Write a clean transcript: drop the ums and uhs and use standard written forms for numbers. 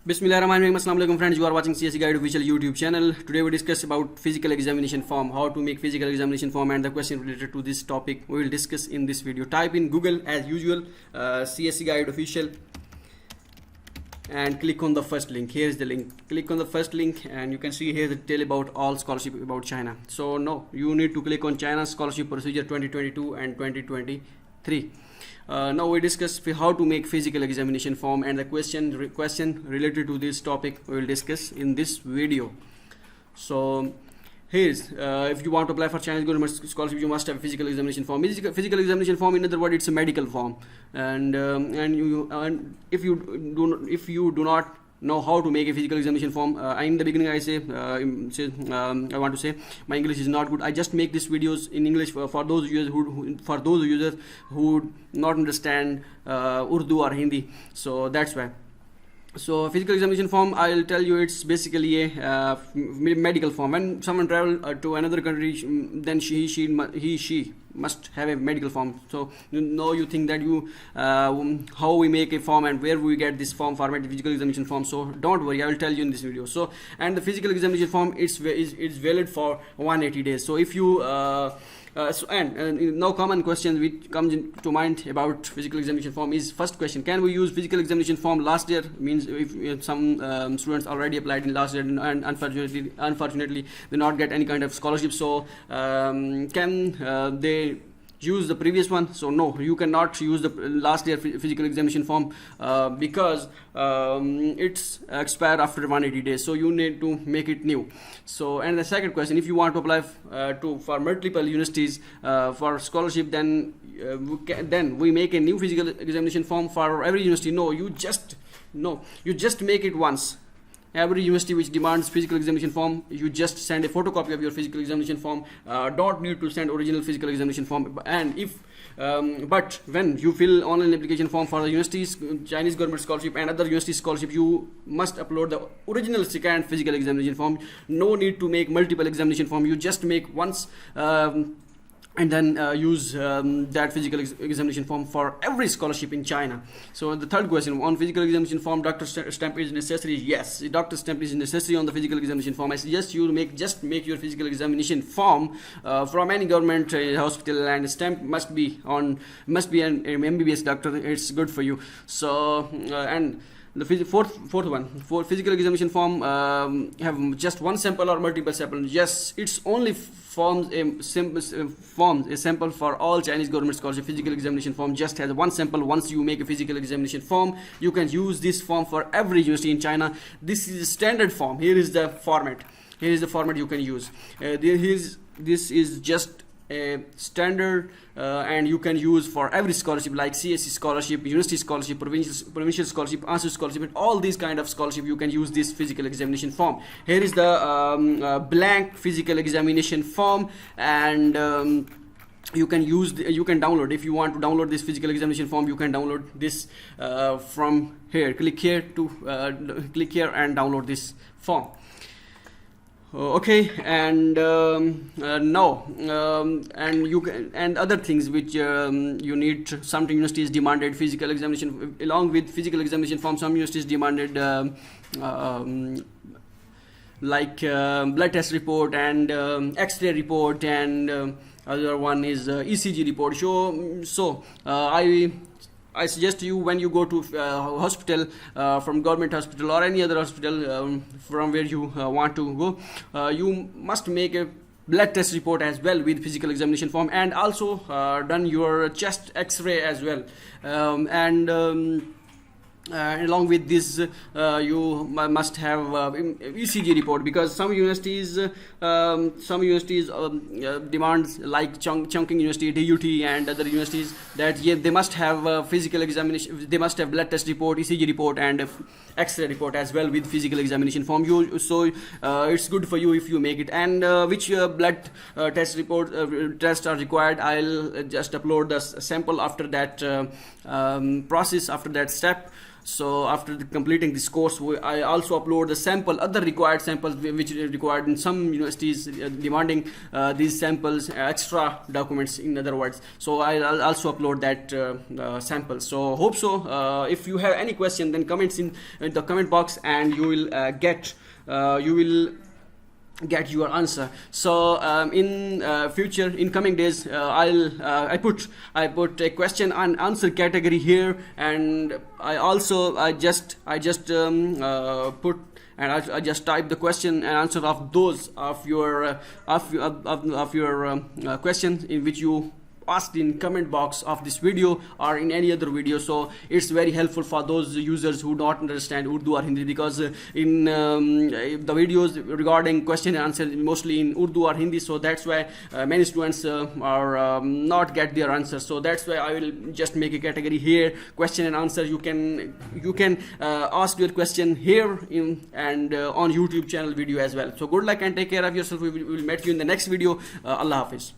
Bismillahirrahmanirrahim. Assalamu alaikum friends, you are watching CSC Guide official YouTube channel. Today we discuss about physical examination form, how to make physical examination form, and the question related to this topic we will discuss in this video. Type in Google as usual CSC Guide official and click on the first link. Here is the link. Click on the first link and you can see here the detail about all scholarship about China. So no, you need to click on China scholarship procedure 2022 and 2023. Now we discuss how to make physical examination form, and the question related to this topic we will discuss in this video. So here's if you want to apply for Chinese government scholarship, you must have a physical examination form. Physical examination form, in other words, it's a medical form, and if you do not know how to make a physical examination form, in the beginning I I want to say my English is not good. I just make these videos in English for those users who not understand Urdu or Hindi, so that's why. So physical examination form, I'll tell you, it's basically a medical form. When someone travel to another country, then she must have a medical form. So you think that how we make a form and where we get this form format, physical examination form. So don't worry, I will tell you in this video. So, and the physical examination form, it's valid for 180 days. So if you now common questions which comes to mind about physical examination form is, first question: can we use physical examination form last year? Means if some students already applied in last year and unfortunately they not get any kind of scholarship, so can they use the previous one? So no, you cannot use the last year physical examination form because it's expired after 180 days, so you need to make it new. So, and the second question: if you want to apply for multiple universities for scholarship, then we make a new physical examination form for every university. No, you just make it once. Every university which demands physical examination form, you just send a photocopy of your physical examination form. Don't need to send original physical examination form. And but when you fill online application form for the universities, Chinese government scholarship and other university scholarship, you must upload the original scanned physical examination form. No need to make multiple examination form. You just make once. And then use that physical examination form for every scholarship in China. So the third question: on physical examination form, doctor stamp is necessary? Yes, doctor stamp is necessary on the physical examination form. I suggest you make your physical examination form from any government hospital, and stamp must be an MBBS doctor. It's good for you. So and the fourth one, for physical examination form, have just one sample or multiple samples. Yes, it's only forms a sample for all Chinese government scholarship. Physical examination form just has one sample. Once you make a physical examination form, you can use this form for every university in China. This is a standard form. Here is the format. Here is the format you can use. This is just a standard and you can use for every scholarship, like CSC scholarship, university scholarship, provincial scholarship, ASU scholarship, and all these kind of scholarship. You can use this physical examination form. Here is the blank physical examination form, and you can download. If you want to download this physical examination form, you can download this from here. Click here and download this form. Okay, and now and you can, and other things which you need. Some universities demanded physical examination along with physical examination form. Some universities demanded like blood test report and X-ray report, and other one is ECG report. So I suggest you, when you go to hospital, from government hospital or any other hospital from where you want to go, you must make a blood test report as well with physical examination form, and also done your chest X-ray as well, along with this you must have ECG report, because some universities demands, like Chongqing University, DUT, and other universities, that they must have physical examination, they must have blood test report, ECG report, and X-ray report as well with physical examination form. So it's good for you if you make it. And which blood test report tests are required, I'll just upload the sample after that process, after that step. So after completing this course, I also upload the sample, other required samples which are required in some universities demanding these samples, extra documents in other words. So I'll also upload that sample. So hope so. If you have any question, then comments in the comment box, and you will get your answer. So in future, in coming days, I put a question and answer category here, and I just put, and I just type the question and answer of those of your questions in which you asked in comment box of this video or in any other video. So it's very helpful for those users who don't understand Urdu or Hindi, because in the videos regarding question and answer mostly in Urdu or Hindi, so that's why many students are not get their answers. So that's why I will just make a category here, question and answer. You can ask your question here and on YouTube channel video as well. So good luck and take care of yourself. We will meet you in the next video. Allah Hafiz.